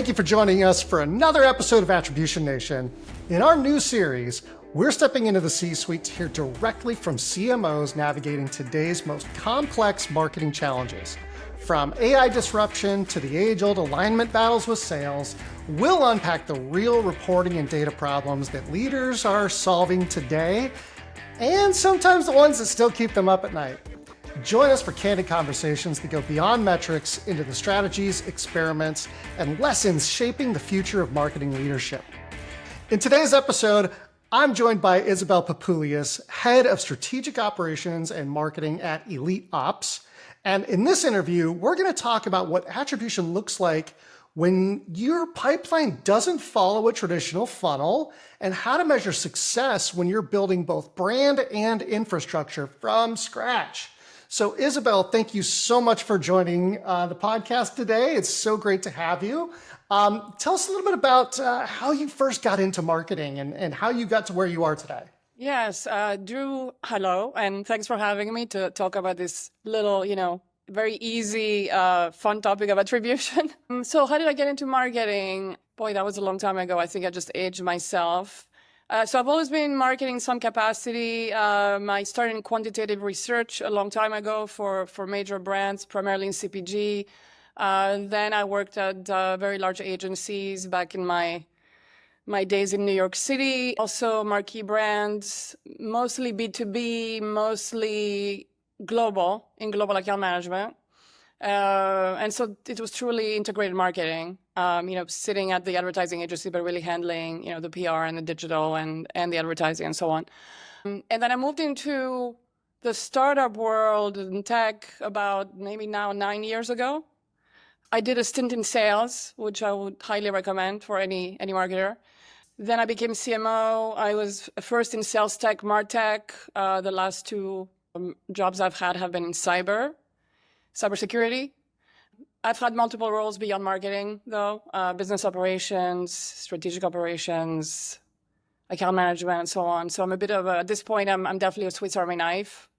Thank you for joining us for another episode of Attribution Nation. In our new series, we're stepping into the C-suite to hear directly from CMOs navigating today's most complex marketing challenges. From AI disruption to the age-old alignment battles with sales, we'll unpack the real reporting and data problems that leaders are solving today, and sometimes the ones that still keep them up at night. Join us for candid conversations that go beyond metrics into the strategies, experiments, and lessons shaping the future of marketing leadership. In today's episode, I'm joined by Isabelle Papoulias, Head of Strategic Operations and Marketing at EliteOps. And in this interview, we're going to talk about what attribution looks like when your pipeline doesn't follow a traditional funnel, and how to measure success when you're building both brand and infrastructure from scratch. So Isabelle, thank you so much for joining the podcast today. It's so great to have you. Tell us a little bit about how you first got into marketing and how you got to where you are today. Yes, Drew, hello, and thanks for having me to talk about this little, very easy, fun topic of attribution. So how did I get into marketing? Boy, that was a long time ago. I think I just aged myself. So I've always been in marketing in some capacity. I started in quantitative research a long time ago for major brands, primarily in CPG. Then I worked at very large agencies back in my days in New York City. Also marquee brands, mostly B2B, mostly global, in global account management. And so it was truly integrated marketing, sitting at the advertising agency, but really handling, the PR and the digital and the advertising and so on. And then I moved into the startup world in tech about maybe now 9 years ago. I did a stint in sales, which I would highly recommend for any marketer. Then I became CMO. I was first in sales tech, MarTech. The last two jobs I've had have been in cybersecurity. I've had multiple roles beyond marketing, though, business operations, strategic operations, account management, and so on. So I'm a bit of at this point, I'm definitely a Swiss Army knife.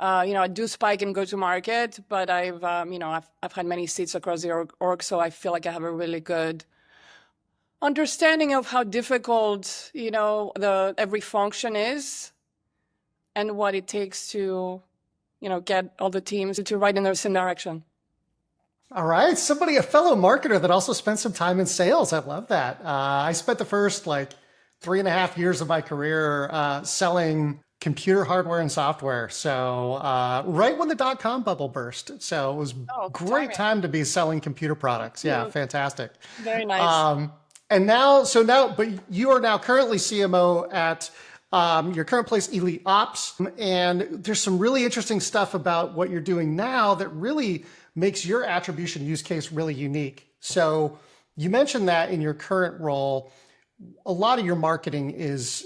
I do spike and go to market, but I've had many seats across the org, so I feel like I have a really good understanding of how difficult, every function is and what it takes to get all the teams to ride in the same direction. All right. A fellow marketer that also spent some time in sales. I love that. I spent the first 3.5 years of my career selling computer hardware and software. So right when the dot-com bubble burst. So it was a great time to be selling computer products. Yeah, fantastic. Very nice. But you are now currently CMO at your current place, EliteOps, and there's some really interesting stuff about what you're doing now that really makes your attribution use case really unique. So you mentioned that in your current role, a lot of your marketing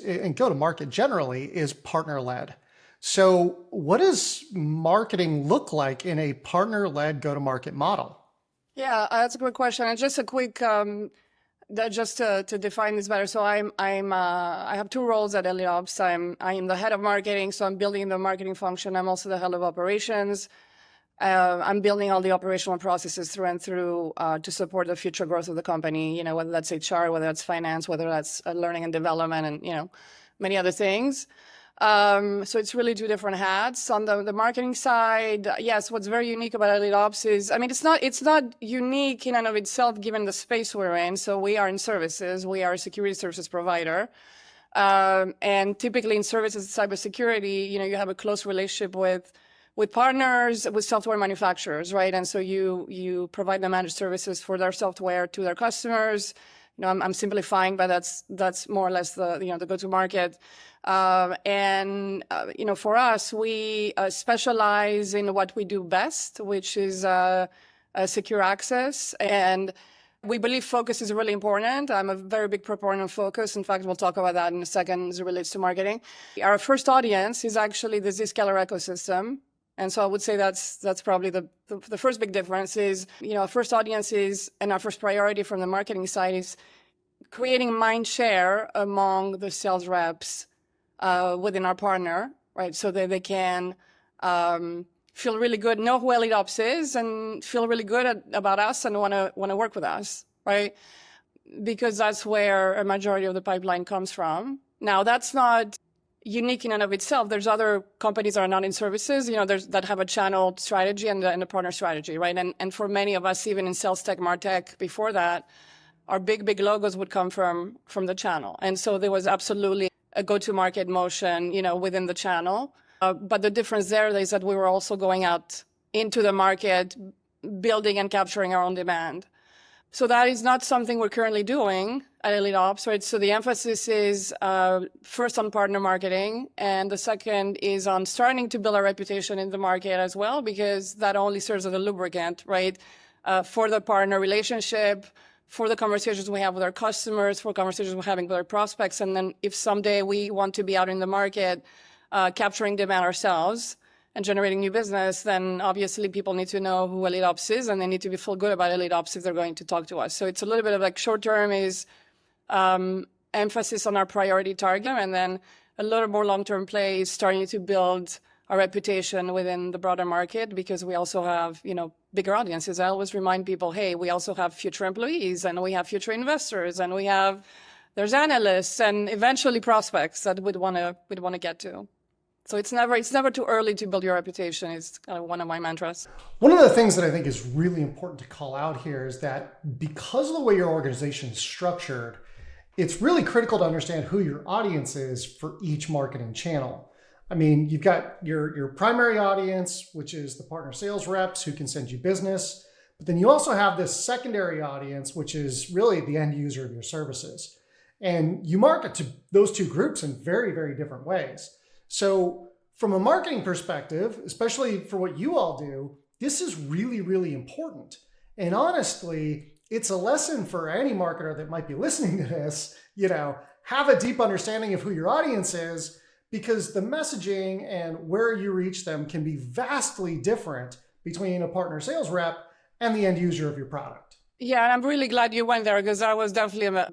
and go-to-market generally is partner-led. So what does marketing look like in a partner-led go-to-market model? Yeah, that's a good question. And just a quick just to define this better, so I have two roles at EliteOps. I'm the head of marketing, so I'm building the marketing function. I'm also the head of operations. I'm building all the operational processes through and through to support the future growth of the company. Whether that's HR, whether that's finance, whether that's learning and development, and many other things. So it's really two different hats. On the marketing side, yes, what's very unique about EliteOps is, it's not unique in and of itself given the space we're in. So we are in services. We are a security services provider. And typically in services, cybersecurity, you have a close relationship with partners, with software manufacturers, right? And so you provide the managed services for their software to their customers. I'm simplifying, but that's more or less the go-to-market. For us, we specialize in what we do best, which is secure access. And we believe focus is really important. I'm a very big proponent of focus. In fact, we'll talk about that in a second as it relates to marketing. Our first audience is actually the Zscaler ecosystem. And so I would say that's probably the first big difference is, our first audience is, and our first priority from the marketing side is creating mind share among the sales reps within our partner, right? So that they can feel really good, know who EliteOps is, and feel really good about us and want to work with us. right? Because that's where a majority of the pipeline comes from. Now, that's not unique in and of itself. There's other companies that are not in services, that have a channel strategy and a partner strategy, right? And for many of us, even in sales tech, martech, before that, our big logos would come from the channel. And so there was absolutely a go-to-market motion, within the channel. But the difference there is that we were also going out into the market, building and capturing our own demand. So that is not something we're currently doing at EliteOps, right? So the emphasis is first on partner marketing, and the second is on starting to build a reputation in the market as well, because that only serves as a lubricant, right? For the partner relationship, for the conversations we have with our customers, for conversations we're having with our prospects. And then if someday we want to be out in the market, capturing demand ourselves and generating new business, then obviously people need to know who EliteOps is, and they need to feel good about EliteOps if they're going to talk to us. So it's a little bit of like short term is emphasis on our priority target, and then a little more long-term play is starting to build a reputation within the broader market, because we also have, bigger audiences. I always remind people, hey, we also have future employees, and we have future investors, and there's analysts, and eventually prospects that we'd want to get to. So it's never too early to build your reputation is kind of one of my mantras. One of the things that I think is really important to call out here is that because of the way your organization is structured, it's really critical to understand who your audience is for each marketing channel. I mean, you've got your primary audience, which is the partner sales reps who can send you business. But then you also have this secondary audience, which is really the end user of your services. And you market to those two groups in very, very different ways. So from a marketing perspective, especially for what you all do, this is really, really important. And honestly, it's a lesson for any marketer that might be listening to this, have a deep understanding of who your audience is, because the messaging and where you reach them can be vastly different between a partner sales rep and the end user of your product. Yeah, and I'm really glad you went there, because that was definitely,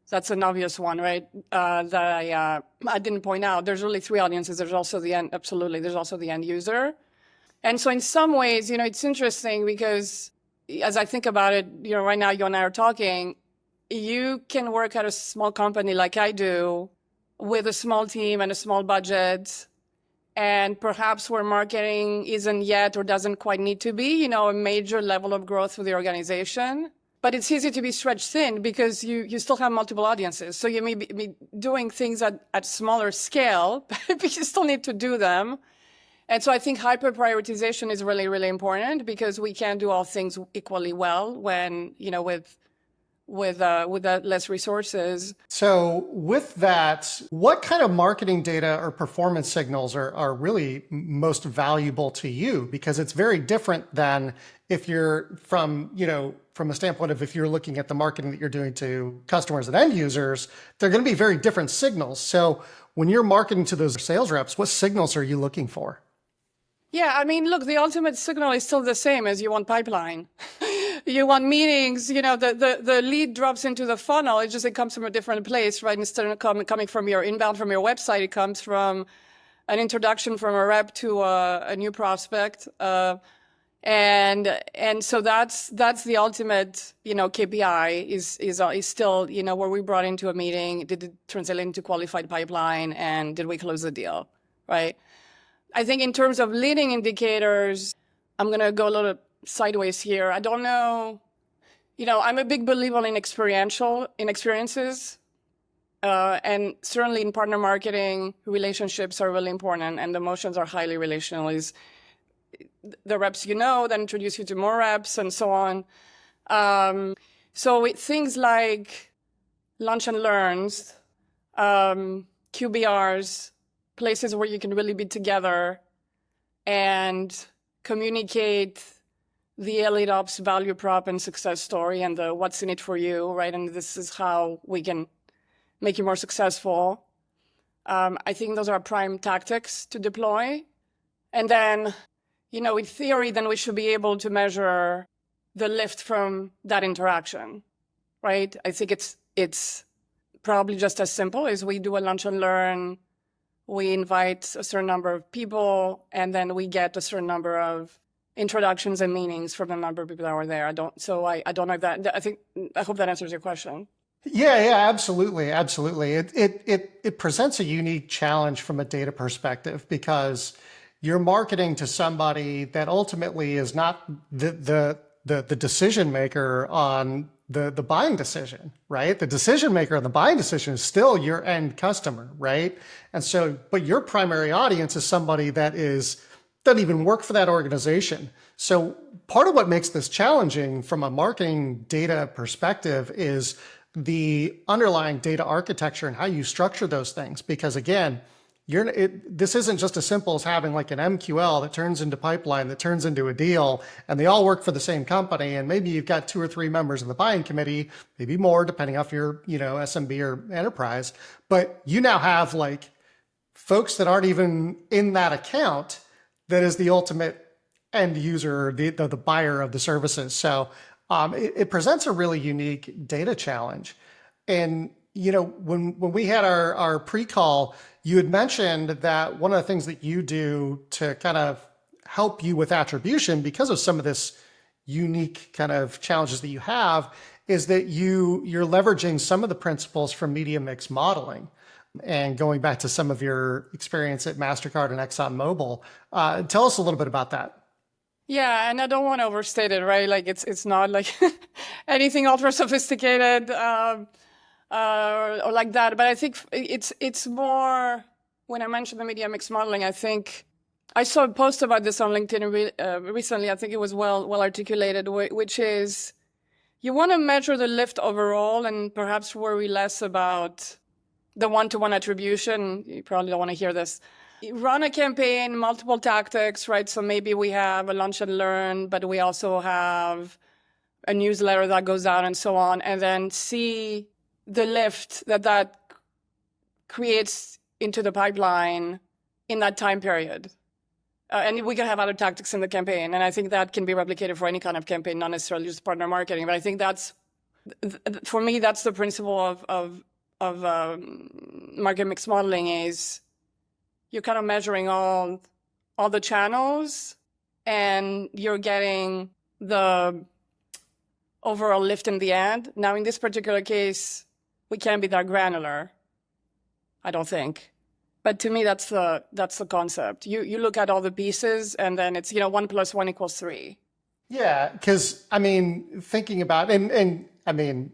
that's an obvious one, right? That I didn't point out. There's really three audiences. There's also there's also the end user. And so in some ways, it's interesting because as I think about it, right now you and I are talking, you can work at a small company like I do with a small team and a small budget, and perhaps where marketing isn't yet or doesn't quite need to be, a major level of growth for the organization. But it's easy to be stretched thin because you still have multiple audiences. So you may be doing things at smaller scale, but you still need to do them. And so I think hyper prioritization is really, really important, because we can't do all things equally well when, with less resources. So with that, what kind of marketing data or performance signals are really most valuable to you? Because it's very different than if you're from a standpoint of if you're looking at the marketing that you're doing to customers and end users, they're going to be very different signals. So when you're marketing to those sales reps, what signals are you looking for? Yeah, I mean, look, the ultimate signal is still the same as you want pipeline. You want meetings, the lead drops into the funnel. It comes from a different place, right? Instead of coming from your inbound from your website, it comes from an introduction from a rep to a new prospect. And so that's the ultimate, KPI is still, were we brought into a meeting? Did it translate into qualified pipeline? And did we close the deal, right? I think in terms of leading indicators, I'm going to go a little sideways here. I don't know, I'm a big believer in experiences. And certainly in partner marketing, relationships are really important, and the motions are highly relational. Is the reps that introduce you to more reps and so on. So with things like lunch and learns, QBRs, places where you can really be together and communicate the EliteOps value prop and success story and the what's in it for you, right? And this is how we can make you more successful. I think those are prime tactics to deploy. And then, in theory, then we should be able to measure the lift from that interaction, right? I think it's probably just as simple as we do a lunch and learn. We invite a certain number of people, and then we get a certain number of introductions and meanings from the number of people that were there. I don't know that. I hope that answers your question. Yeah, absolutely, absolutely. It presents a unique challenge from a data perspective because you're marketing to somebody that ultimately is not the decision maker on the buying decision, right? The decision maker on the buying decision is still your end customer, right? And so, but your primary audience is somebody that doesn't even work for that organization. So part of what makes this challenging from a marketing data perspective is the underlying data architecture and how you structure those things. Because again, this isn't just as simple as having like an MQL that turns into pipeline, that turns into a deal, and they all work for the same company. And maybe you've got 2 or 3 members of the buying committee, maybe more, depending if you're, SMB or enterprise. But you now have like folks that aren't even in that account that is the ultimate end user, the buyer of the services. So it presents a really unique data challenge. And when we had our pre-call, you had mentioned that one of the things that you do to kind of help you with attribution, because of some of this unique kind of challenges that you have, is that you're leveraging some of the principles from media mix modeling. And going back to some of your experience at MasterCard and ExxonMobil, tell us a little bit about that. Yeah, and I don't want to overstate it, right? Like it's not like anything ultra sophisticated or like that. But I think it's more, when I mentioned the media mix modeling, I think I saw a post about this on LinkedIn recently. I think it was well articulated, which is you want to measure the lift overall and perhaps worry less about the one-to-one attribution. You probably don't want to hear this. You run a campaign, multiple tactics, right? So maybe we have a lunch and learn, but we also have a newsletter that goes out and so on, and then see the lift that creates into the pipeline in that time period. And we can have other tactics in the campaign. And I think that can be replicated for any kind of campaign, not necessarily just partner marketing. But I think for me, that's the principle of market mix modeling is you're kind of measuring all the channels and you're getting the overall lift in the end. Now, in this particular case, we can't be that granular, I don't think. But to me, that's the concept. You look at all the pieces and then it's, 1 + 1 = 3. Yeah, because thinking about, and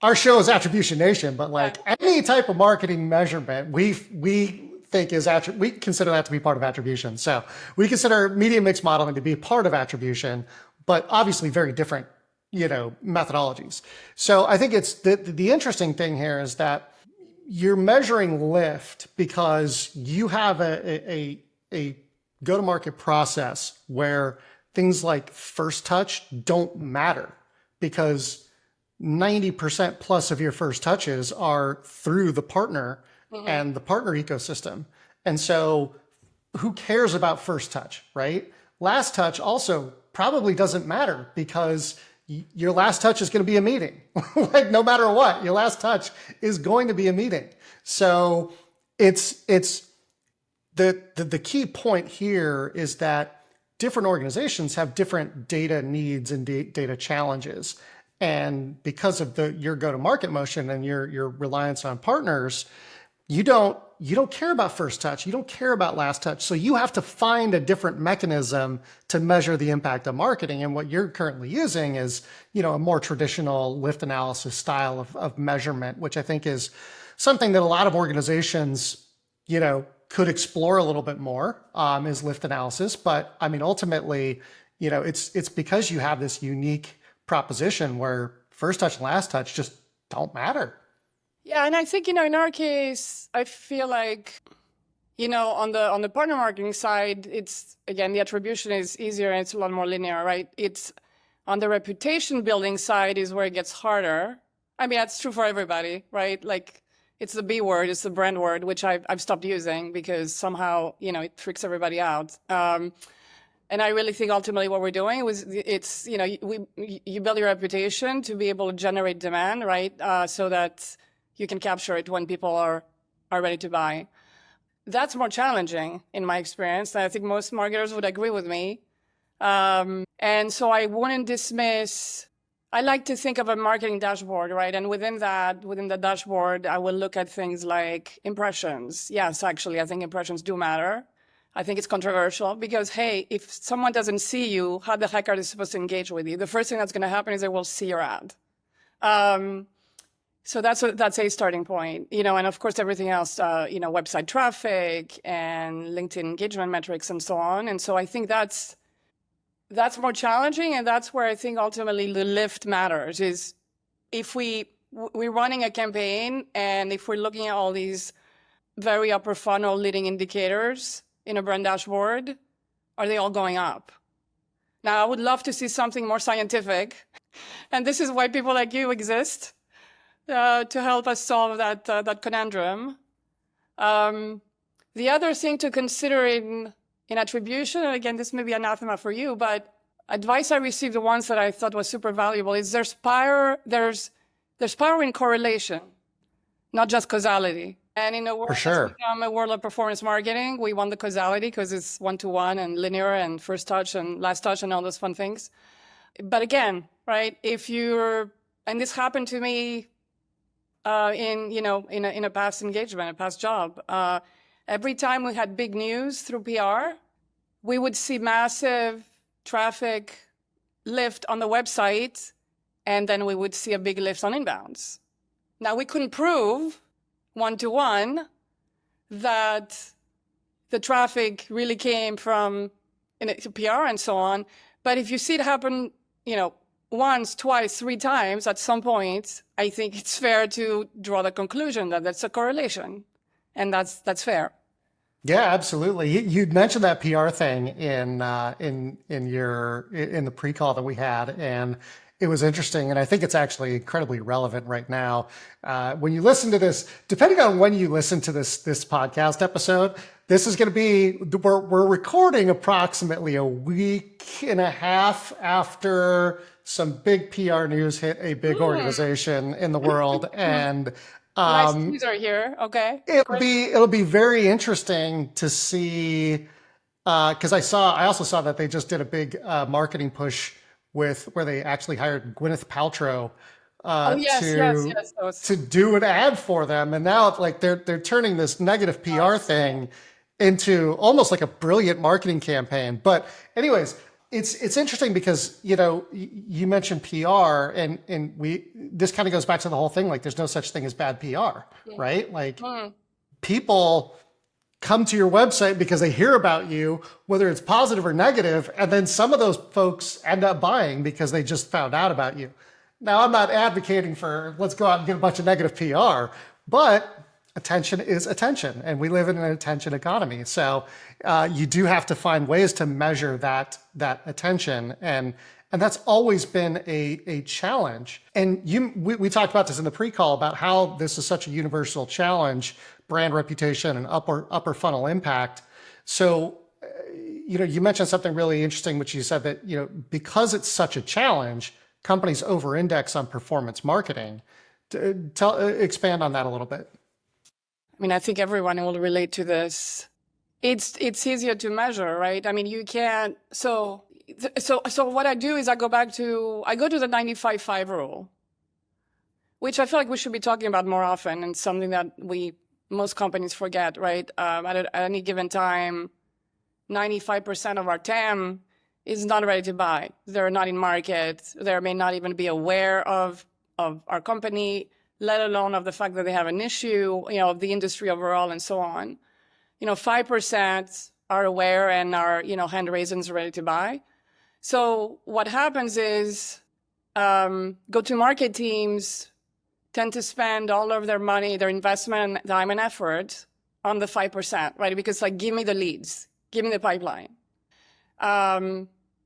our show is Attribution Nation, but like any type of marketing measurement, we think we consider that to be part of attribution. So we consider media mix modeling to be part of attribution, but obviously very different, methodologies. So I think it's the interesting thing here is that you're measuring lift because you have a go-to-market process where things like first touch don't matter because 90% plus of your first touches are through the partner and the partner ecosystem. And so who cares about first touch, right? Last touch also probably doesn't matter because your last touch is going to be a meeting. Like no matter what, your last touch is going to be a meeting. So it's the key point here is that different organizations have different data needs and data challenges. And because of your go-to-market motion and your reliance on partners, you don't care about first touch. You don't care about last touch. So you have to find a different mechanism to measure the impact of marketing. And what you're currently using is, a more traditional lift analysis style of measurement, which I think is something that a lot of organizations, could explore a little bit more, is lift analysis. But ultimately, it's because you have this unique proposition where first touch and last touch just don't matter. Yeah, and I think, in our case, I feel like, on the partner marketing side, it's, again, the attribution is easier and it's a lot more linear, right? It's on the reputation building side is where it gets harder. That's true for everybody, right? Like it's the B word, it's the brand word, which I've stopped using because somehow, it freaks everybody out. And I really think ultimately what we're doing it's, you build your reputation to be able to generate demand, right? So that you can capture it when people are ready to buy. That's more challenging in my experience. And I think most marketers would agree with me. And so I wouldn't dismiss, I like to think of a marketing dashboard, right? And within the dashboard, I will look at things like impressions. Yes, actually, I think impressions do matter. I think it's controversial because, hey, if someone doesn't see you, how the heck are they supposed to engage with you? The first thing that's going to happen is they will see your ad. So that's a starting point, and of course everything else, website traffic and LinkedIn engagement metrics and so on. And so I think that's more challenging, and that's where I think ultimately the lift matters. Is if we're running a campaign, and if we're looking at all these very upper funnel leading indicators in a brand dashboard, are they all going up? Now, I would love to see something more scientific, and this is why people like you exist, to help us solve that conundrum. The other thing to consider in attribution, and again, this may be anathema for you, but advice I received, the ones that I thought was super valuable, is there's power in correlation, not just causality. And in a world that's become a world of performance marketing, we want the causality because it's one-to-one and linear and first touch and last touch and all those fun things. But again, right, and this happened to me in a past engagement, a past job. Every time we had big news through PR, we would see massive traffic lift on the website, and then we would see a big lift on inbounds. Now, we couldn't prove one-to-one that the traffic really came from PR and so on. But if you see it happen, once, twice, three times, at some point, I think it's fair to draw the conclusion that that's a correlation, and that's fair. Yeah, absolutely. You mentioned that PR thing in the pre-call that we had, and it was interesting, and I think it's actually incredibly relevant right now. When you listen to this, depending on when you listen to this podcast episode, this is going to be, we're recording approximately a week and a half after some big PR news hit a big organization in the world, and nice teaser here. Okay, it'll be very interesting to see, because I also saw that they just did a big marketing push where they actually hired Gwyneth Paltrow to do an ad for them, and now they're turning this negative PR thing into almost like a brilliant marketing campaign. But anyways, it's interesting because you mentioned PR, and this kind of goes back to the whole thing, like there's no such thing as bad PR, right? Like people come to your website because they hear about you, whether it's positive or negative, and then some of those folks end up buying because they just found out about you. Now, I'm not advocating for let's go out and get a bunch of negative PR, but attention is attention, and we live in an attention economy. So you do have to find ways to measure that attention, and that's always been a challenge. And we talked about this in the pre-call about how this is such a universal challenge: brand reputation and upper funnel impact. So you mentioned something really interesting, which you said that because it's such a challenge, companies over-index on performance marketing. Expand on that a little bit. I mean, I think everyone will relate to this. It's easier to measure, right? I mean, you can't. So what I do is I go to the 95-5 rule, which I feel like we should be talking about more often, and something that most companies forget, right? At any given time, 95% of our TAM is not ready to buy. They're not in market. They may not even be aware of our company, let alone of the fact that they have an issue, of the industry overall and so on. 5% are aware and are, hand raisins ready to buy. So what happens is go-to-market teams tend to spend all of their money, their investment, time and effort on the 5%, right? Because give me the leads, give me the pipeline.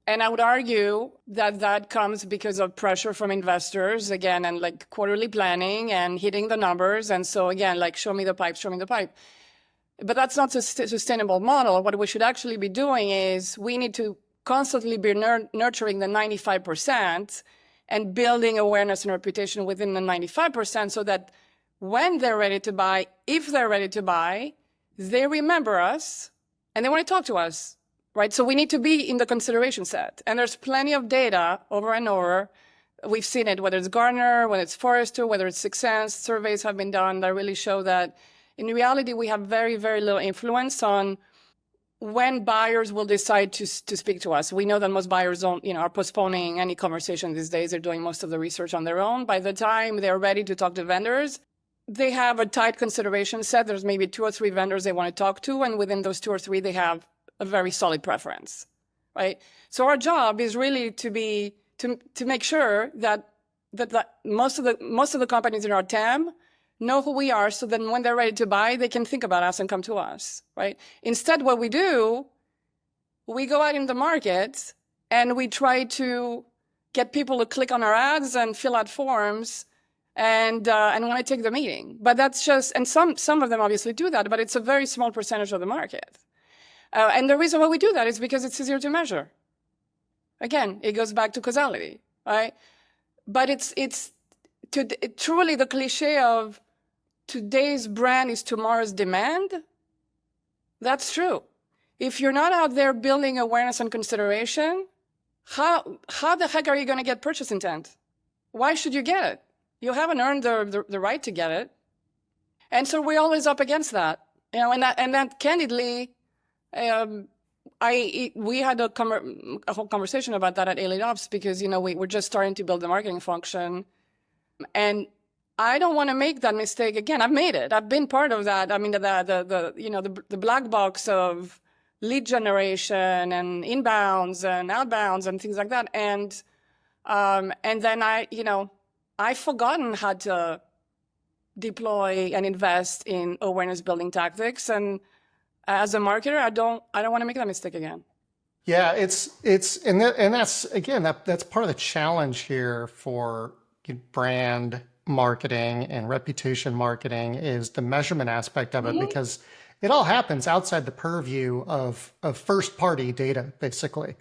And I would argue that comes because of pressure from investors, again, and quarterly planning and hitting the numbers. And so again, show me the pipe, show me the pipe. But that's not a sustainable model. What we should actually be doing is we need to constantly be nurturing the 95% and building awareness and reputation within the 95% so that when they're ready to buy, if they're ready to buy, they remember us and they want to talk to us. right? So we need to be in the consideration set. And there's plenty of data over and over. We've seen it, whether it's Gartner, whether it's Forrester, whether it's Sixth Sense, surveys have been done that really show that in reality, we have very, very little influence on when buyers will decide to speak to us. We know that most buyers are postponing any conversation these days. They're doing most of the research on their own. By the time they're ready to talk to vendors, they have a tight consideration set. There's maybe 2 or 3 vendors they want to talk to, and within those 2 or 3, they have a very solid preference, right? So our job is really to make sure that most of the companies in our TAM know who we are, so then when they're ready to buy, they can think about us and come to us, right? Instead, what we do, we go out in the market and we try to get people to click on our ads and fill out forms and want to take the meeting. But that's just, and some of them obviously do that, but it's a very small percentage of the market. And the reason why we do that is because it's easier to measure. Again, it goes back to causality, right? But it's truly the cliche of today's brand is tomorrow's demand. That's true. If you're not out there building awareness and consideration, how the heck are you going to get purchase intent? Why should you get it? You haven't earned the right to get it. And so we're always up against that. And that candidly, we had a whole conversation about that at EliteOps because, we're just starting to build the marketing function. And I don't want to make that mistake again. I've made it. I've been part of that. I mean, the black box of lead generation and inbounds and outbounds and things like that. And then I've forgotten how to deploy and invest in awareness building tactics. And as a marketer, I don't want to make that mistake again. Yeah, and that's again that's part of the challenge here for brand marketing and reputation marketing is the measurement aspect of it, because it all happens outside the purview of first party data, basically.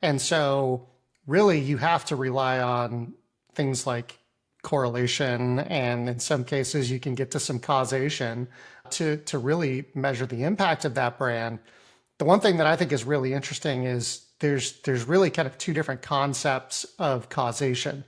And so really you have to rely on things like correlation, and in some cases you can get to some causation to really measure the impact of that brand. The one thing that I think is really interesting is there's really kind of 2 different concepts of causation.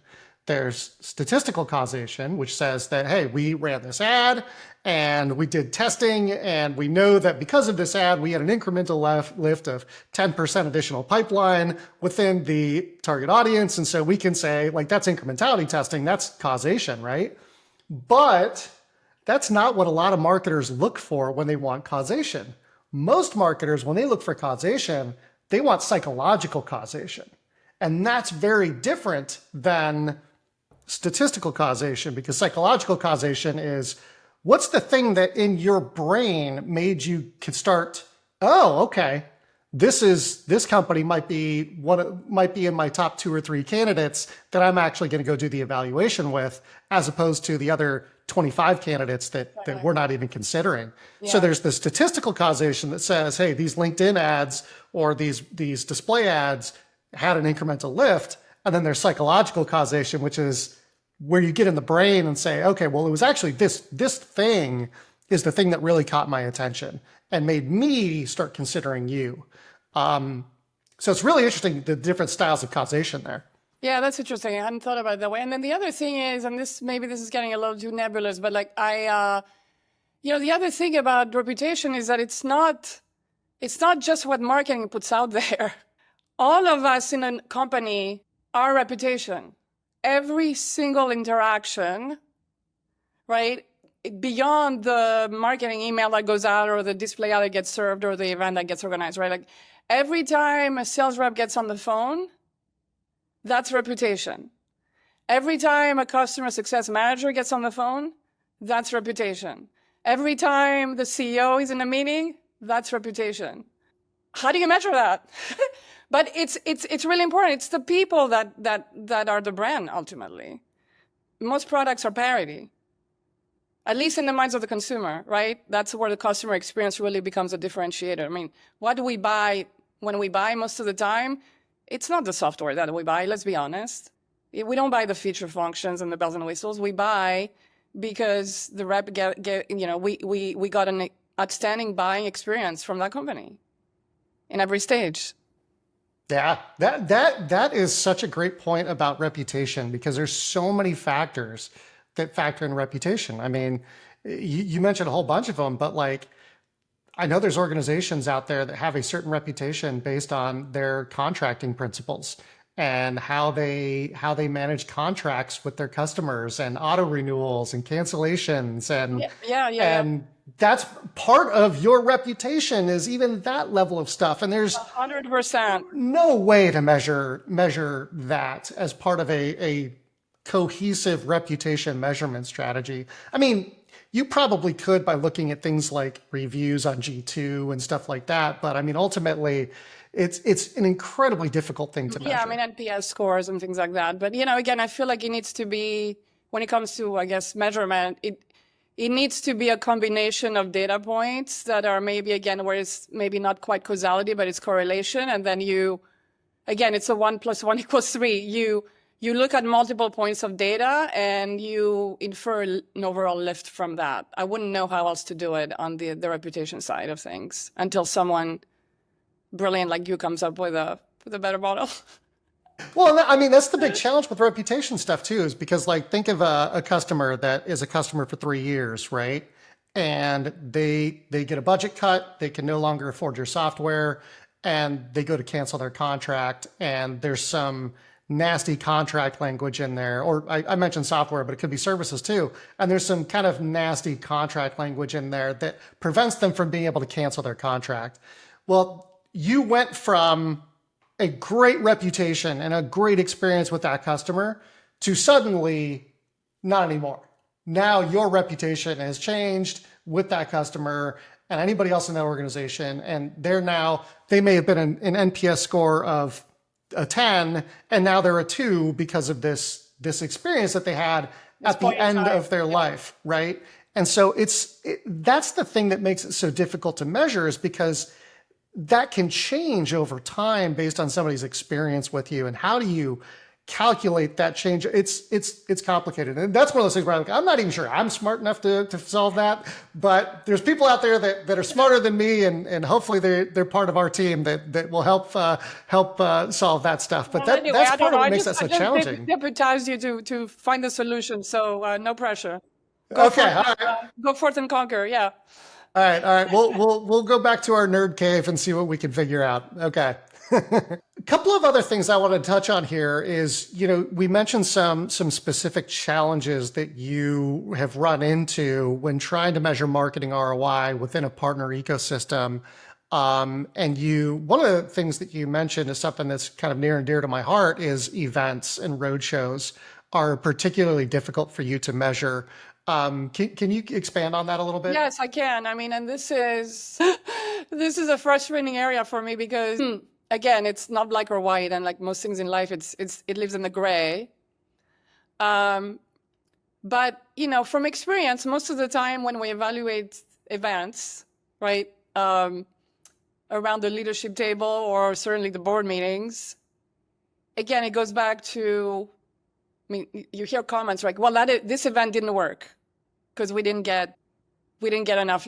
There's statistical causation, which says that, hey, we ran this ad and we did testing and we know that because of this ad, we had an incremental lift of 10% additional pipeline within the target audience. And so we can say, like, that's incrementality testing, that's causation, right? But that's not what a lot of marketers look for when they want causation. Most marketers, when they look for causation, they want psychological causation. And that's very different than statistical causation, because psychological causation is what's the thing that in your brain made you can start, oh, okay, this company might be in my top 2 or 3 candidates that I'm actually going to go do the evaluation with, as opposed to the other 25 candidates that we're not even considering. Yeah. So there's the statistical causation that says, hey, these LinkedIn ads or these display ads had an incremental lift. And then there's psychological causation, which is where you get in the brain and say, okay, well, it was actually this thing is the thing that really caught my attention and made me start considering you. So it's really interesting, the different styles of causation there. Yeah, that's interesting. I hadn't thought about it that way. And then the other thing is, and this is getting a little too nebulous, but like the other thing about reputation is that it's not just what marketing puts out there. All of us in a company, our reputation, every single interaction, right? Beyond the marketing email that goes out or the display ad that gets served or the event that gets organized, right? Like every time a sales rep gets on the phone, that's reputation. Every time a customer success manager gets on the phone, that's reputation. Every time the CEO is in a meeting, that's reputation. How do you measure that? But it's really important. It's the people that are the brand ultimately. Most products are parody, at least in the minds of the consumer, right? That's where the customer experience really becomes a differentiator. I mean, what do we buy when we buy most of the time? It's not the software that we buy, let's be honest. We don't buy the feature functions and the bells and whistles. We buy because the rep we got an outstanding buying experience from that company. in every stage. Yeah, that is such a great point about reputation, because there's so many factors that factor in reputation. I mean, you mentioned a whole bunch of them, but like, I know there's organizations out there that have a certain reputation based on their contracting principles and how they manage contracts with their customers and auto renewals and cancellations, Yeah. and that's part of your reputation, is even that level of stuff. And there's 100%. no way to measure that as part of a cohesive reputation measurement strategy. I mean, you probably could by looking at things like reviews on G2 and stuff like that, but I mean, ultimately, it's an incredibly difficult thing to measure. Yeah, I mean, NPS scores and things like that. But, you know, again, I feel like it needs to be, when it comes to, I guess, measurement, it needs to be a combination of data points that are maybe, again, where it's maybe not quite causality, but it's correlation. And then again, it's a 1 + 1 = 3. You look at multiple points of data and you infer an overall lift from that. I wouldn't know how else to do it on the reputation side of things until someone brilliant like you comes up with a better model. Well, I mean, that's the big challenge with reputation stuff too, is because like, think of a customer that is a customer for 3 years, right? And they get a budget cut, they can no longer afford your software, and they go to cancel their contract, and there's some nasty contract language in there, or I mentioned software, but it could be services too. And there's some kind of nasty contract language in there that prevents them from being able to cancel their contract. Well, you went from a great reputation and a great experience with that customer to suddenly not anymore. Now your reputation has changed with that customer and anybody else in that organization. And they may have been an NPS score of a 10, and now they're a 2 because of this experience that they had at the end of their life, right? And so that's the thing that makes it so difficult to measure, is because that can change over time based on somebody's experience with you. And how do you calculate that change? It's complicated. And that's one of those things where I'm not even sure I'm smart enough to solve that, but there's people out there that are smarter than me, and hopefully they're part of our team that will help solve that stuff. But Well, anyway, that's part of what makes that so challenging. I deputize you to find the solution. So no pressure. All right. Go forth and conquer. Yeah. All right. We'll go back to our nerd cave and see what we can figure out. Okay. A couple of other things I want to touch on here is, we mentioned some specific challenges that you have run into when trying to measure marketing ROI within a partner ecosystem. And one of the things that you mentioned is something that's kind of near and dear to my heart, is events and roadshows are particularly difficult for you to measure. Can you expand on that a little bit? Yes, I can. I mean, and this is a frustrating area for me because again, it's not black or white, and like most things in life, it lives in the gray. But from experience, most of the time when we evaluate events, right, around the leadership table or certainly the board meetings, again, it goes back to, I mean, you hear comments like, well, this event didn't work because we didn't get enough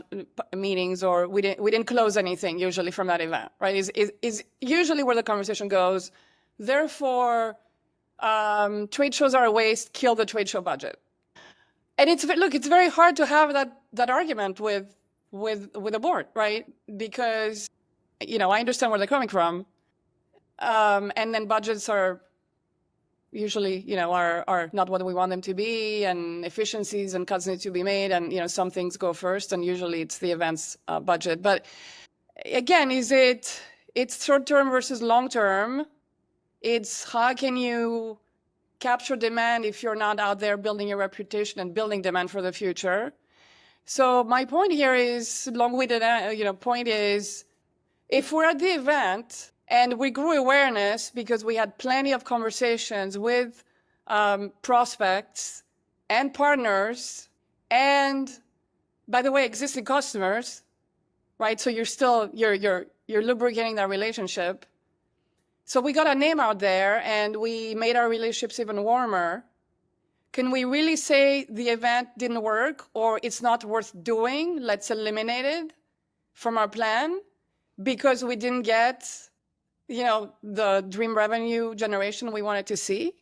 meetings, or we didn't close anything usually from that event, right? Is usually where the conversation goes. Therefore, trade shows are a waste, kill the trade show budget. And it's very hard to have that argument with a board, right? Because, I understand where they're coming from. And then budgets are usually, are not what we want them to be, and efficiencies and cuts need to be made, and, some things go first, and usually it's the events budget. But again, it's short-term versus long-term. It's how can you capture demand if you're not out there building your reputation and building demand for the future. So my point here is, long-winded, point is, if we're at the event and we grew awareness because we had plenty of conversations with prospects and partners, and by the way, existing customers, right? So you're lubricating that relationship. So we got a name out there and we made our relationships even warmer. Can we really say the event didn't work, or it's not worth doing? Let's eliminate it from our plan. because we didn't get, the dream revenue generation we wanted to see.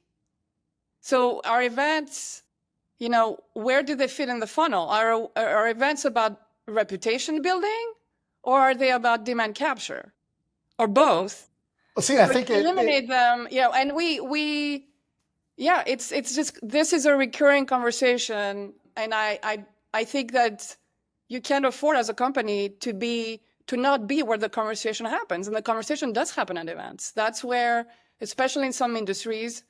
So our events, where do they fit in the funnel? Are events about reputation building, or are they about demand capture, or both? Well, see, I think eliminate them, and it's just, this is a recurring conversation, and I think that you can't afford as a company to not be where the conversation happens, and the conversation does happen at events. That's where, especially in some industries,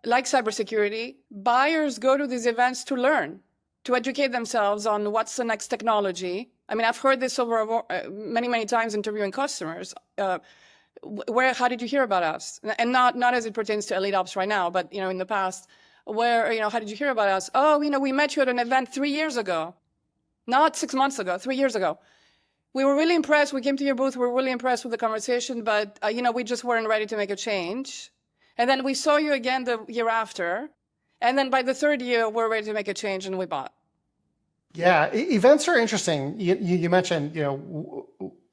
like cybersecurity, buyers go to these events to learn, to educate themselves on what's the next technology. I mean, I've heard this over many, many times interviewing customers. How did you hear about us? And not as it pertains to EliteOps right now, but in the past, how did you hear about us? Oh, we met you at an event 3 years ago, not 6 months ago, 3 years ago. We were really impressed. We came to your booth. We were really impressed with the conversation, but we just weren't ready to make a change. And then we saw you again the year after. And then by the third year, we're ready to make a change, and we bought. Yeah, events are interesting. You mentioned,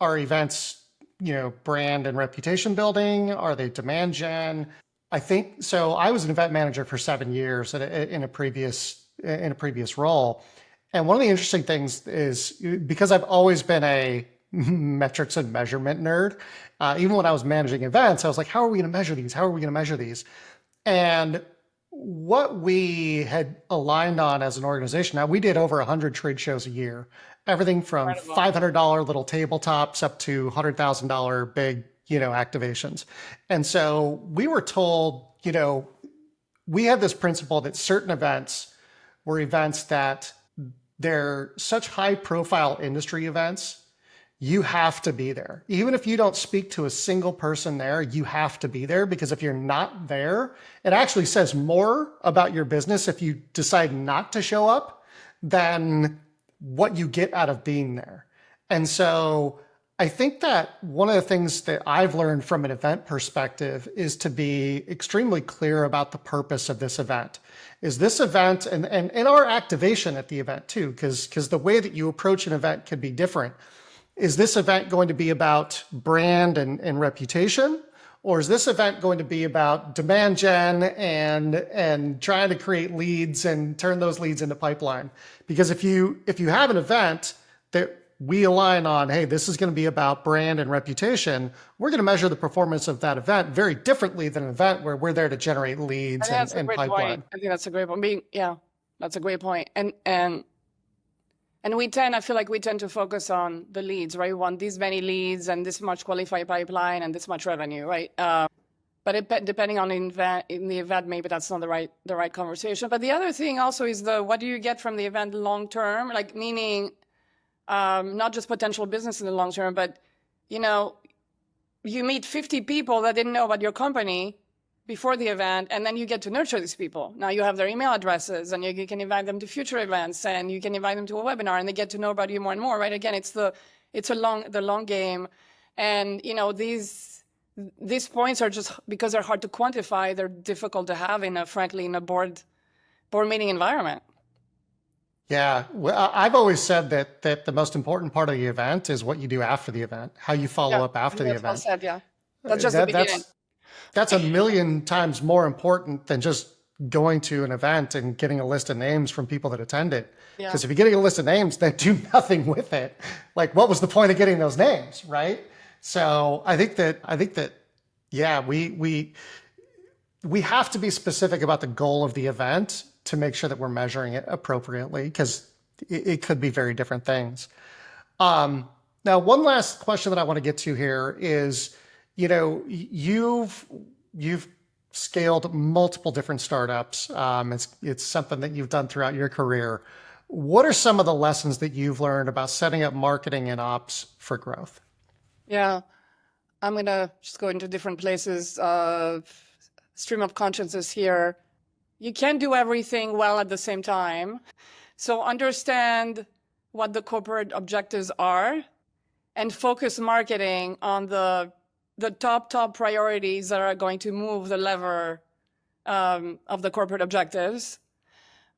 are events, brand and reputation building? Are they demand gen? I think so. I was an event manager for 7 years in a previous role. And one of the interesting things is, because I've always been a metrics and measurement nerd, even when I was managing events, I was like, how are we going to measure these? How are we going to measure these? And what we had aligned on as an organization, now we did over 100 trade shows a year, everything from $500 little tabletops up to $100,000 big, activations. And so we were told, we had this principle that certain events were events that they're such high profile industry events, you have to be there. Even if you don't speak to a single person there, you have to be there, because if you're not there, it actually says more about your business if you decide not to show up than what you get out of being there. And so I think that one of the things that I've learned from an event perspective is to be extremely clear about the purpose of this event. Is this event, and our activation at the event too, because the way that you approach an event can be different. Is this event going to be about brand and reputation? Or is this event going to be about demand gen and trying to create leads and turn those leads into pipeline? Because if you have an event that we align on, hey, this is going to be about brand and reputation, we're going to measure the performance of that event very differently than an event where we're there to generate leads and pipeline. Point. I think that's a great point. That's a great point. And I feel like we tend to focus on the leads, right? We want these many leads and this much qualified pipeline and this much revenue, right? But depending on in the event, maybe that's not the right conversation. But the other thing also is what do you get from the event long term? Like, meaning not just potential business in the long term, but you meet 50 people that didn't know about your company before the event, and then you get to nurture these people. Now you have their email addresses, and you can invite them to future events, and you can invite them to a webinar, and they get to know about you more and more, right? Again, it's the long game, and these points are just, because they're hard to quantify, they're difficult to have in a board meeting environment. Yeah, well, I've always said that the most important part of the event is what you do after the event, how you follow up after the event. Well said, yeah. That's just the beginning. That's a million times more important than just going to an event and getting a list of names from people that attend it. Because if you're getting a list of names that do nothing with it, like, what was the point of getting those names, right? So I think that yeah, we have to be specific about the goal of the event to make sure that we're measuring it appropriately, because it could be very different things. Now, one last question that I want to get to here is, you've scaled multiple different startups. It's something that you've done throughout your career. What are some of the lessons that you've learned about setting up marketing and ops for growth? Yeah, I'm going to just go into different places. Stream of consciousness here. You can't do everything well at the same time. So understand what the corporate objectives are and focus marketing on the top priorities that are going to move the lever of the corporate objectives.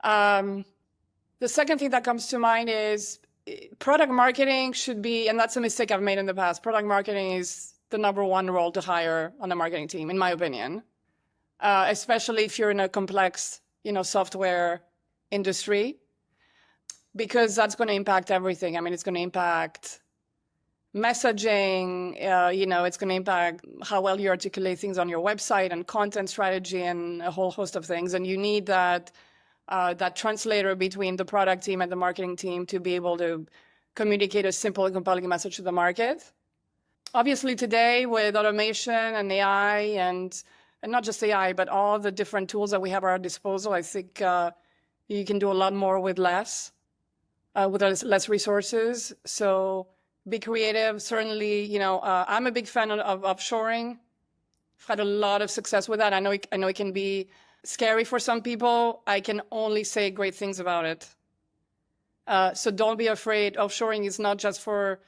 The second thing that comes to mind is product marketing should be, and that's a mistake I've made in the past, product marketing is the number one role to hire on a marketing team, in my opinion, especially if you're in a complex, software industry, because that's going to impact everything. I mean, it's going to impact messaging, it's going to impact how well you articulate things on your website and content strategy and a whole host of things. And you need that translator between the product team and the marketing team to be able to communicate a simple and compelling message to the market. Obviously today with automation and AI and not just AI, but all the different tools that we have at our disposal, I think you can do a lot more with less resources. So be creative. Certainly, I'm a big fan of offshoring. I've had a lot of success with that. I know it can be scary for some people. I can only say great things about it. So don't be afraid. Offshoring is not just for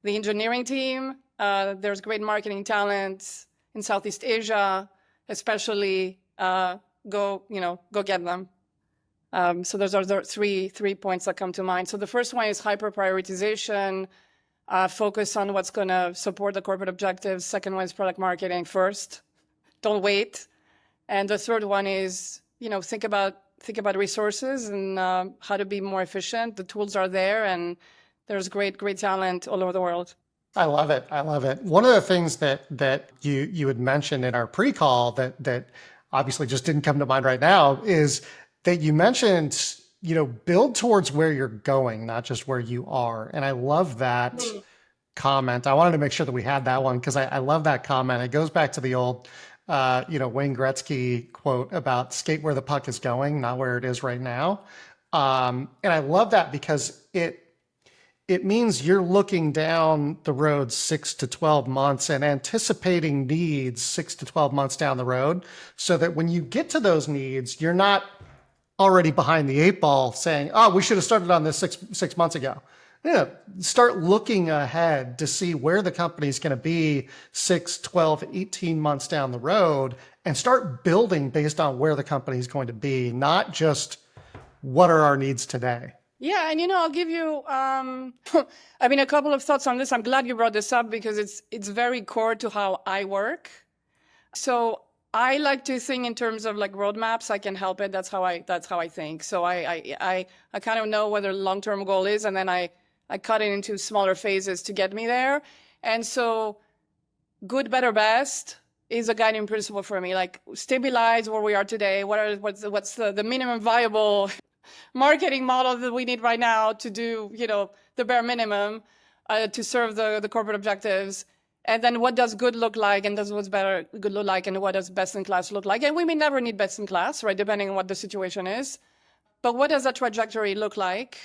the engineering team. There's great marketing talent in Southeast Asia, especially. Go get them. So those are the three points that come to mind. So the first one is hyper prioritization. Focus on what's going to support the corporate objectives. Second one is product marketing first. Don't wait. And the third one is, think about resources and how to be more efficient. The tools are there, and there's great talent all over the world. I love it. One of the things that you had mentioned in our pre-call that obviously just didn't come to mind right now is that you mentioned, build towards where you're going, not just where you are. And I love that comment. I wanted to make sure that we had that one because I love that comment. It goes back to the old Wayne Gretzky quote about skate where the puck is going, not where it is right now. And I love that because it means you're looking down the road 6 to 12 months and anticipating needs 6 to 12 months down the road so that when you get to those needs, you're not already behind the 8 ball saying, oh, we should have started on this six months ago. Start looking ahead to see where the company's going to be 6, 12, 18 months down the road and start building based on where the company's going to be, not just what are our needs today. Yeah, and I'll give you, a couple of thoughts on this. I'm glad you brought this up because it's very core to how I work. So I like to think in terms of like roadmaps. I can help it. That's how I think. So I kind of know what the long-term goal is, and then I cut it into smaller phases to get me there. And so good, better, best is a guiding principle for me. Like stabilize where we are today. What's the minimum viable marketing model that we need right now to do, the bare minimum to serve the corporate objectives. And then what does good look like, and what's good look like, and what does best in class look like? And we may never need best in class, right, depending on what the situation is. But what does that trajectory look like?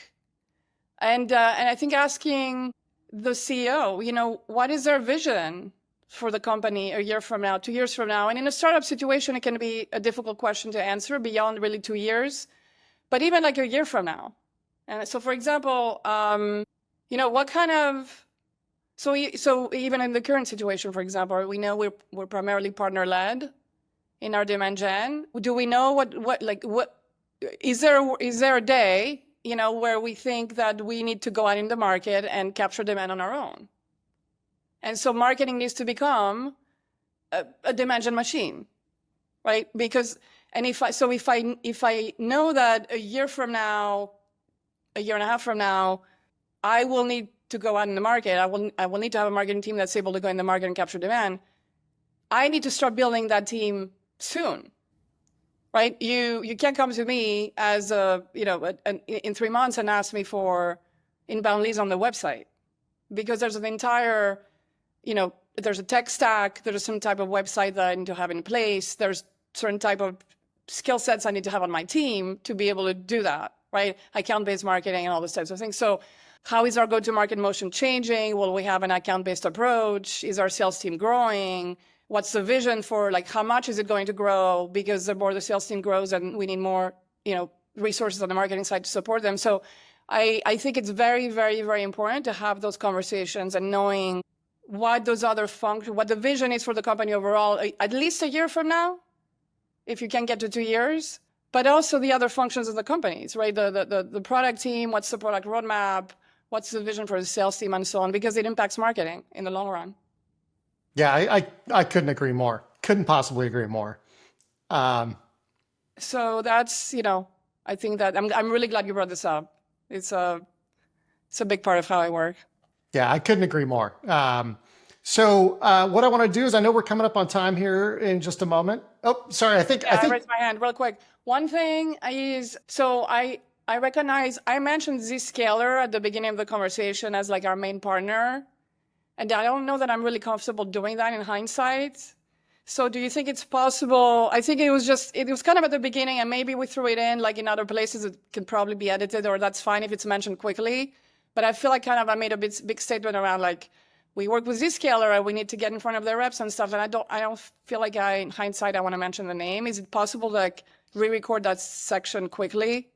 And I think asking the CEO, what is their vision for the company a year from now, 2 years from now? And in a startup situation, it can be a difficult question to answer beyond really 2 years. But even like a year from now. And so, for example, what kind of, so even in the current situation, for example, we know we're primarily partner-led in our demand gen. Do we know what is there a day, where we think that we need to go out in the market and capture demand on our own? And so marketing needs to become a demand gen machine, right? Because if I know that a year from now, a year and a half from now, I will need to go out in the market. I will need to have a marketing team that's able to go in the market and capture demand. I need to start building that team soon, right? You can't come to me as in 3 months and ask me for inbound leads on the website, because there's an entire, there's a tech stack. There's some type of website that I need to have in place. There's certain type of skill sets I need to have on my team to be able to do that, right? Account-based marketing and all those types of things. So how is our go-to-market motion changing? Will we have an account-based approach? Is our sales team growing? What's the vision for, how much is it going to grow? Because the more the sales team grows, and we need more, resources on the marketing side to support them. So I think it's very, very, very important to have those conversations and knowing what those other functions, what the vision is for the company overall, at least a year from now, if you can get to 2 years, but also the other functions of the companies, right? The product team, what's the product roadmap? what's the vision for the sales team and so on, because it impacts marketing in the long run. Yeah, I couldn't agree more. Couldn't possibly agree more. So that's, I think that I'm really glad you brought this up. It's a big part of how I work. Yeah, I couldn't agree more. So what I want to do is, I know we're coming up on time here in just a moment. Oh, sorry. I think I raised my hand real quick. One thing is, so I recognize, I mentioned Zscaler at the beginning of the conversation as like our main partner. And I don't know that I'm really comfortable doing that in hindsight. So do you think it's possible? I think it was kind of at the beginning, and maybe we threw it in like in other places. It can probably be edited, or that's fine if it's mentioned quickly. But I feel like kind of I made a big statement around like, we work with Zscaler and we need to get in front of their reps and stuff. And I don't feel like in hindsight, I want to mention the name. Is it possible to like re-record that section quickly?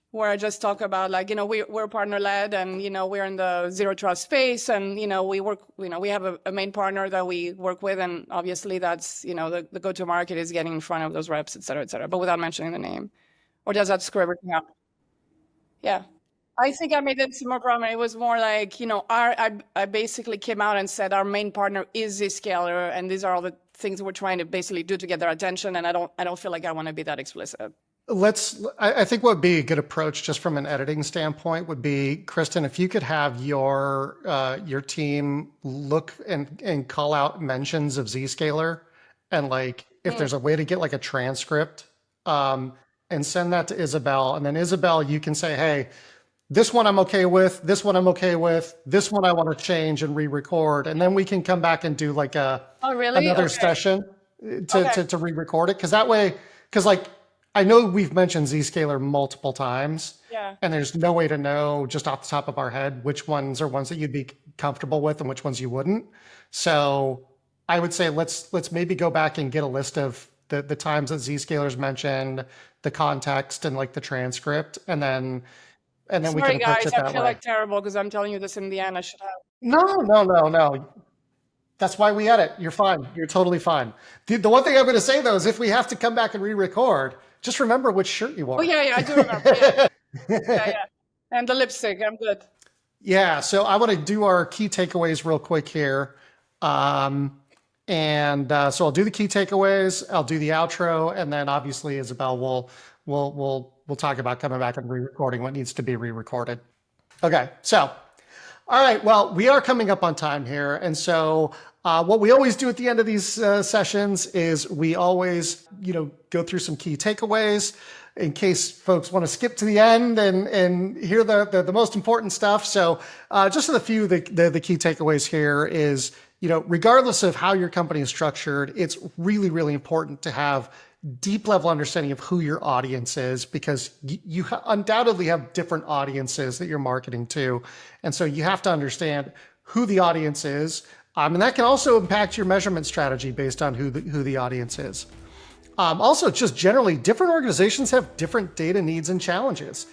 Where I just talk about like, we're partner led, and, we're in the zero trust space, and, we work, we have a main partner that we work with. And obviously that's, the go-to-market is getting in front of those reps, et cetera, but without mentioning the name. Or does that screw everything up? Yeah. I think I made it more prominent. It was more like, I basically came out and said our main partner is Zscaler, and these are all the things we're trying to basically do to get their attention. And I don't feel like I want to be that explicit. I think what would be a good approach just from an editing standpoint would be, Kristen, if you could have your team look and call out mentions of Zscaler, and like if there's a way to get like a transcript, and send that to Isabelle, and then Isabelle, you can say, hey, this one I'm okay with, this one I'm okay with, this one I want to change and re-record, and then we can come back and do like another session to re-record it, because that way, because like, I know we've mentioned Zscaler multiple times, and there's no way to know just off the top of our head which ones are ones that you'd be comfortable with and which ones you wouldn't. So I would say let's maybe go back and get a list of the times that Zscaler's mentioned, the context, and like the transcript, and then Sorry, we can approach it that way. I feel like terrible because I'm telling you this in the end. I should have. No. That's why we edit. You're fine. You're totally fine. The one thing I'm going to say though is, if we have to come back and re-record, just remember which shirt you wore. Oh yeah, I do remember. Yeah. And the lipstick, I'm good. Yeah, so I want to do our key takeaways real quick here. So I'll do the key takeaways, I'll do the outro, and then obviously Isabelle we'll talk about coming back and re-recording what needs to be re-recorded. Okay, so all right, well, we are coming up on time here, and so what we always do at the end of these sessions is we always, go through some key takeaways in case folks want to skip to the end and hear the most important stuff. So just a few the key takeaways here is, regardless of how your company is structured, it's really, really important to have deep level understanding of who your audience is, because you undoubtedly have different audiences that you're marketing to. And so you have to understand who the audience is. And that can also impact your measurement strategy based on who the audience is. Also, just generally, different organizations have different data needs and challenges.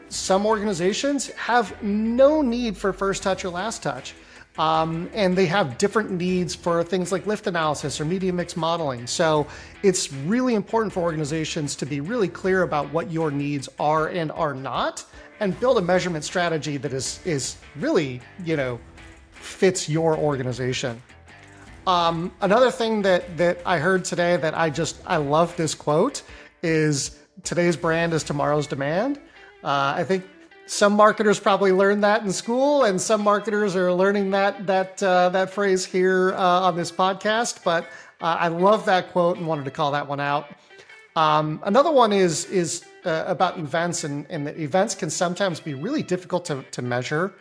Some organizations have no need for first touch or last touch. And they have different needs for things like lift analysis or media mix modeling. So it's really important for organizations to be really clear about what your needs are and are not, and build a measurement strategy that is really, fits your organization. Another thing that I heard today that I love this quote is, today's brand is tomorrow's demand. I think some marketers probably learned that in school, and some marketers are learning that phrase here on this podcast. But I love that quote and wanted to call that one out. Another one is about events, and the events can sometimes be really difficult to measure.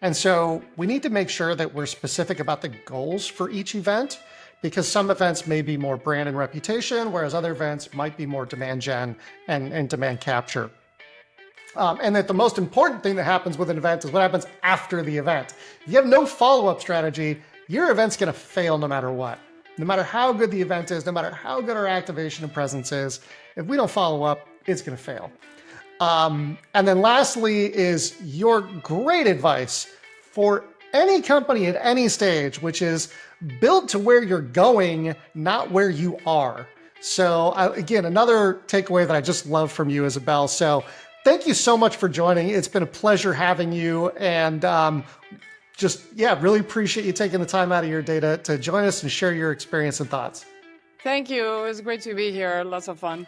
And so we need to make sure that we're specific about the goals for each event, because some events may be more brand and reputation, whereas other events might be more demand gen and demand capture. And that the most important thing that happens with an event is what happens after the event. If you have no follow-up strategy, your event's going to fail no matter what. No matter how good the event is, no matter how good our activation and presence is, if we don't follow up, it's going to fail. And then lastly is your great advice for any company at any stage, which is build to where you're going, not where you are. So again, another takeaway that I just love from you, Isabelle. So thank you so much for joining. It's been a pleasure having you, and really appreciate you taking the time out of your day to join us and share your experience and thoughts. Thank you. It was great to be here. Lots of fun.